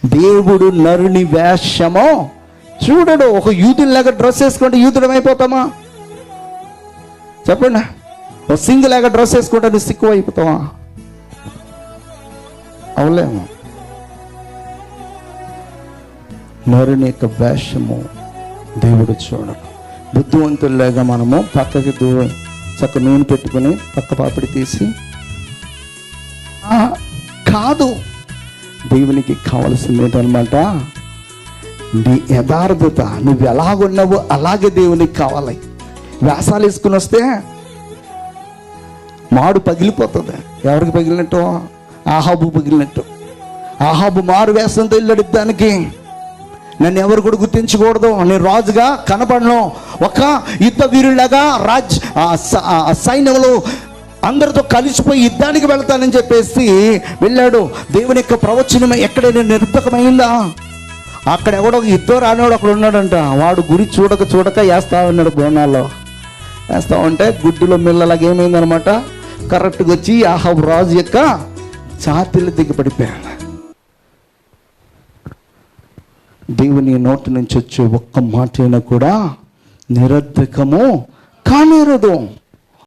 దేవుడు నరుని వేషము చూడడు. ఒక యూదులాగా డ్రెస్ వేసుకుంటే యూదుడం అయిపోతామా? చెప్పండి. ఒక సింగ్ లాగా డ్రెస్ వేసుకుంటే నువ్వు సిక్కు అయిపోతావా? అవలేము. నరుని యొక్క వేషము దేవుడు చూడడు. బుద్ధివంతుల్లాగా మనము పక్కకి చక్క నూనె పెట్టుకుని పక్క పాపిడి తీసి కాదు. దేవునికి కావలసింది ఏంటనమాట? నీ యథార్థత. నువ్వు ఎలాగున్నావో అలాగే దేవునికి కావాలి. వేషాలు వేసుకుని వస్తే మాడు పగిలిపోతుంది. ఎవరికి పగిలినట్టు? ఆహాబు పగిలినట్టు. ఆహాబు మారు వేషంతో వెళ్ళాడు యుద్ధానికి. నన్ను ఎవరు కూడా గుర్తించకూడదు, నేను రాజుగా కనపడను, ఒక యుద్ధ వీరులాగా సైన్యంలో అందరితో కలిసిపోయి యుద్ధానికి వెళ్తానని చెప్పేసి వెళ్ళాడు. దేవుని యొక్క ప్రవచనం ఎక్కడైనా నిర్భకమైందా? అక్కడ ఎవడో యుద్ధం రానివాడు అక్కడ ఉన్నాడంట. వాడు గురి చూడక వేస్తా ఉన్నాడు. బోనాల్లో వేస్తా ఉంటే గుడ్డులో మిల్లలాగా ఏమైందనమాట, కరెక్ట్గా వచ్చి ఆహాబు రాజు యొక్క ఛాతీలు దిగబడిపోయాడు. దేవుని నోటి నుంచి వచ్చే ఒక్క మాట అయినా కూడా నిరర్ధకము కానేరదు.